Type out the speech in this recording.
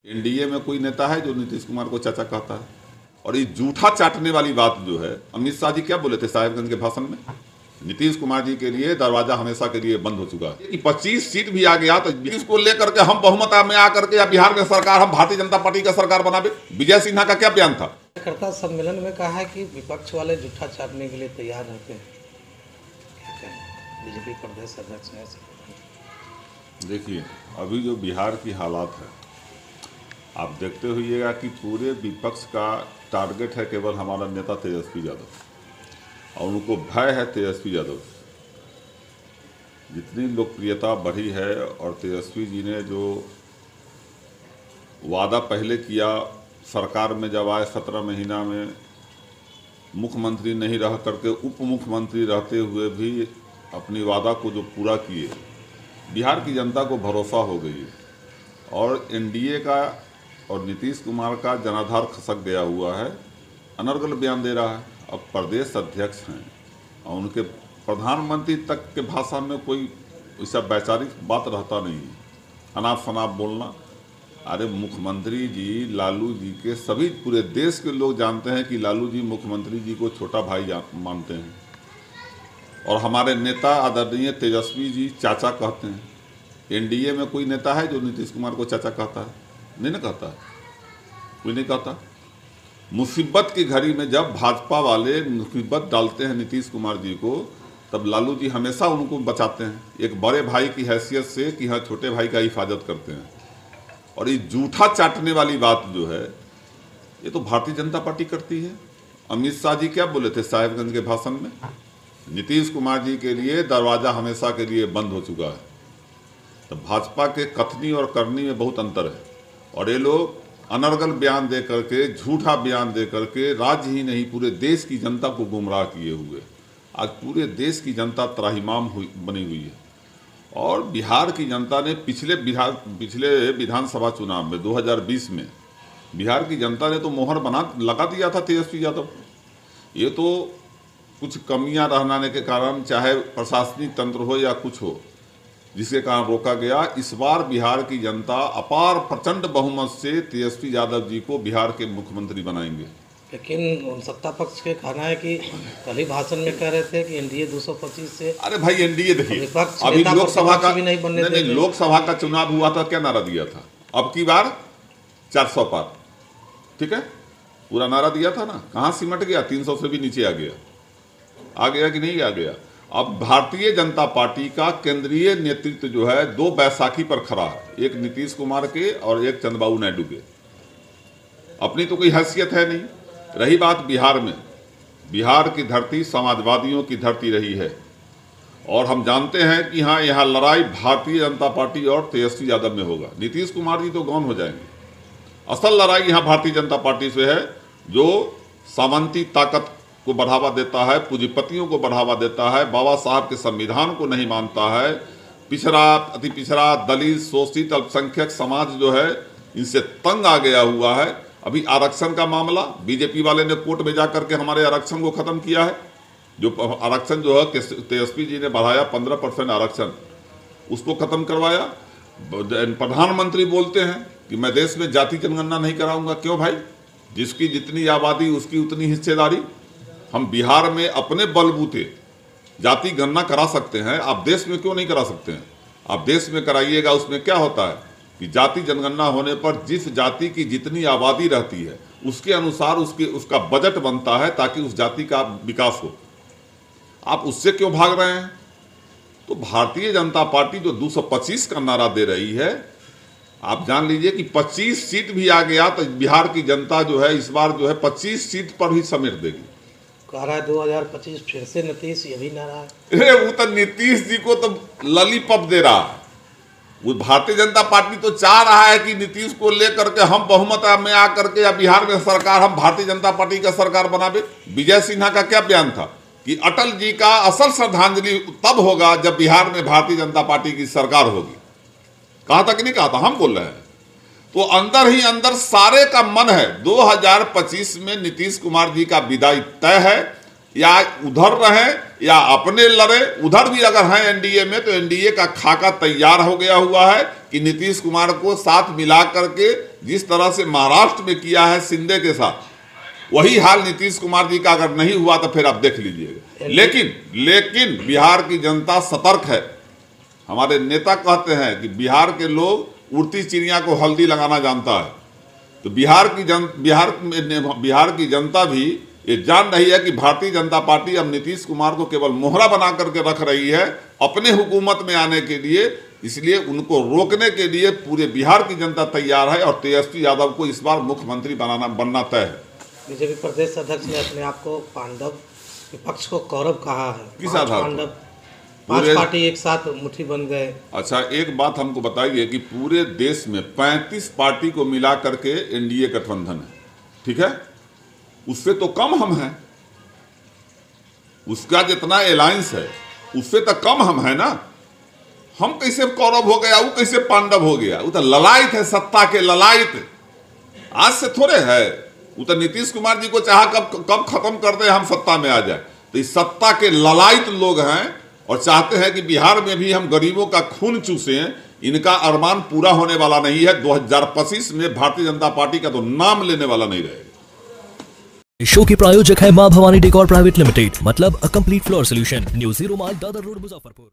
NDA में कोई नेता है जो नीतीश कुमार को चाचा कहता है? और ये जूठा चाटने वाली बात जो है, अमित शाह जी क्या बोले थे साहेबगंज के भाषण में? नीतीश कुमार जी के लिए दरवाजा हमेशा के लिए बंद हो चुका है कि 25 सीट भी आ गया तो इसको लेकर के हम बहुमत में आकर के या बिहार में सरकार, हम भारतीय जनता पार्टी का सरकार बनावे। विजय सिन्हा का क्या बयान था? कार्यकर्ता सम्मेलन में कहा है कि विपक्ष वाले जूठा चाटने के लिए तैयार रहते हैं। बीजेपी प्रदेश अध्यक्ष हैं। देखिए, अभी जो बिहार की हालात है, आप देखते हुइएगा कि पूरे विपक्ष का टारगेट है केवल हमारा नेता तेजस्वी यादव, और उनको भय है तेजस्वी यादव। जितनी लोकप्रियता बढ़ी है और तेजस्वी जी ने जो वादा पहले किया सरकार में जब आए 17 महीना में, मुख्यमंत्री नहीं रह करके उप मुख्यमंत्री रहते हुए भी अपनी वादा को जो पूरा किए, बिहार की जनता को भरोसा हो गई है। और एनडीए का और नीतीश कुमार का जनाधार खसक गया हुआ है, अनर्गल बयान दे रहा है। अब प्रदेश अध्यक्ष हैं और उनके प्रधानमंत्री तक के भाषा में कोई ऐसा वैचारिक बात रहता नहीं है, अनाप शनाप बोलना। अरे मुख्यमंत्री जी, लालू जी के सभी पूरे देश के लोग जानते हैं कि लालू जी मुख्यमंत्री जी को छोटा भाई मानते हैं, और हमारे नेता आदरणीय तेजस्वी जी चाचा कहते हैं। एनडीए में कोई नेता है जो नीतीश कुमार को चाचा कहता है? नहीं ना कहता, कोई नहीं कहता। मुसीबत की घड़ी में जब भाजपा वाले मुसीबत डालते हैं नीतीश कुमार जी को, तब लालू जी हमेशा उनको बचाते हैं एक बड़े भाई की हैसियत से कि हाँ छोटे भाई का हिफाजत करते हैं। और ये जूठा चाटने वाली बात जो है, ये तो भारतीय जनता पार्टी करती है। अमित शाह जी क्या बोले थे साहेबगंज के भाषण में? नीतीश कुमार जी के लिए दरवाजा हमेशा के लिए बंद हो चुका है। तो भाजपा के कथनी और करनी में बहुत अंतर है, और ये लोग अनर्गल बयान दे करके, झूठा बयान दे करके राज्य ही नहीं पूरे देश की जनता को गुमराह किए हुए आज पूरे देश की जनता त्राहिमाम बनी हुई है। और बिहार की जनता ने पिछले विधानसभा चुनाव में 2020 में बिहार की जनता ने तो मोहर लगा दिया था तेजस्वी यादव को। ये तो कुछ कमियां रहने के कारण, चाहे प्रशासनिक तंत्र हो या कुछ हो, जिसके कारण रोका गया। इस बार बिहार की जनता अपार प्रचंड बहुमत से तेजस्वी यादव जी को बिहार के मुख्यमंत्री बनाएंगे। लेकिन सत्ता पक्ष के कहना है कि कल ही भाषण में कह रहे थे कि एनडीए 225 से। अरे भाई, एनडीए देखिए, अभी लोकसभा का नहीं, लोकसभा का चुनाव हुआ था, क्या नारा दिया था? अब की बार 400 पार, ठीक है, पूरा नारा दिया था ना। कहाँ सिमट गया? 300 से भी नीचे आ गया कि नहीं आ गया? अब भारतीय जनता पार्टी का केंद्रीय नेतृत्व जो है, दो बैसाखी पर खड़ा है, एक नीतीश कुमार के और एक चंद्रबाबू नायडू के। अपनी तो कोई हैसियत है नहीं। रही बात बिहार में, बिहार की धरती समाजवादियों की धरती रही है, और हम जानते हैं कि हाँ, यहाँ लड़ाई भारतीय जनता पार्टी और तेजस्वी यादव में होगा। नीतीश कुमार जी तो गौन हो जाएंगे। असल लड़ाई यहाँ भारतीय जनता पार्टी से है, जो सामंती ताकत को बढ़ावा देता है, पूंजीपतियों को बढ़ावा देता है, बाबा साहब के संविधान को नहीं मानता है, पिछड़ा, अति पिछड़ा, दलित, शोषित, अल्पसंख्यक समाज जो है इनसे तंग आ गया हुआ है। अभी आरक्षण का मामला, बीजेपी वाले ने कोर्ट में जाकर के हमारे आरक्षण को खत्म किया है। जो आरक्षण जो है तेजस्वी जी ने बढ़ाया 15% आरक्षण, उसको खत्म करवाया। प्रधानमंत्री बोलते हैं कि मैं देश में जाति जनगणना नहीं कराऊंगा। क्यों भाई? जिसकी जितनी आबादी उसकी उतनी हिस्सेदारी। हम बिहार में अपने बलबूते जाति गणना करा सकते हैं, आप देश में क्यों नहीं करा सकते हैं? आप देश में कराइएगा। उसमें क्या होता है कि जाति जनगणना होने पर जिस जाति की जितनी आबादी रहती है उसके अनुसार उसका बजट बनता है, ताकि उस जाति का विकास हो। आप उससे क्यों भाग रहे हैं? तो भारतीय जनता पार्टी जो 225 का नारा दे रही है, आप जान लीजिए कि 25 सीट भी आ गया तो बिहार की जनता जो है इस बार जो है 25 सीट पर ही समेट देगी। कह रहा है 2025 फिर से नीतीश, ये भी नारा है। अरे वो तो नीतीश जी को तो लॉलीपॉप दे रहा है। वो भारतीय जनता पार्टी तो चाह रहा है कि नीतीश को लेकर के हम बहुमत में आकर के या बिहार में सरकार, हम भारतीय जनता पार्टी का सरकार बनावे। विजय सिन्हा का क्या बयान था कि अटल जी का असल श्रद्धांजलि तब होगा जब बिहार में भारतीय जनता पार्टी की सरकार होगी। कहा था कि नहीं कहा था? हम बोल रहे हैं। तो अंदर ही अंदर सारे का मन है 2025 में नीतीश कुमार जी का विदाई तय है, या उधर रहे या अपने लड़े, उधर भी अगर हैं एनडीए में तो एनडीए का खाका तैयार हो गया हुआ है कि नीतीश कुमार को साथ मिला करके जिस तरह से महाराष्ट्र में किया है शिंदे के साथ, वही हाल नीतीश कुमार जी का अगर नहीं हुआ तो फिर आप देख लीजिएगा। लेकिन बिहार की जनता सतर्क है। हमारे नेता कहते हैं कि बिहार के लोग उड़ती चिड़िया को हल्दी लगाना जानता है, तो बिहार की जनता भी ये जान रही है कि भारतीय जनता पार्टी अब नीतीश कुमार को केवल मोहरा बना करके रख रही है अपने हुकूमत में आने के लिए, इसलिए उनको रोकने के लिए पूरे बिहार की जनता तैयार है और तेजस्वी यादव को इस बार मुख्यमंत्री बनना तय है। बीजेपी प्रदेश अध्यक्ष ने अपने आप को पांडव, विपक्ष को कौरव कहा है। किस आधार पांडव, 5 पार्टी एक साथ मुट्ठी बन गए। अच्छा, एक बात हमको बताइए कि पूरे देश में 35 पार्टी को मिला करके एनडीए गठबंधन है, ठीक है? उससे तो कम हम हैं, उसका जितना अलायंस है उससे तो कम हम है ना। हम कैसे कौरव हो गया, वो कैसे पांडव हो गया? वो तो ललायत है, सत्ता के ललायत। आज से थोड़े है, वो तो नीतीश कुमार जी को चाहा कब खत्म कर दे, हम सत्ता में आ जाए। तो इस सत्ता के ललायत लोग हैं और चाहते हैं कि बिहार में भी हम गरीबों का खून चूसें। इनका अरमान पूरा होने वाला नहीं है। 2025 में भारतीय जनता पार्टी का तो नाम लेने वाला नहीं रहेगा। इस शो के प्रायोजक है मां भवानी डेकोर प्राइवेट लिमिटेड, मतलब a complete floor solution, new 0 mile Dadar road, Muzaffarpur.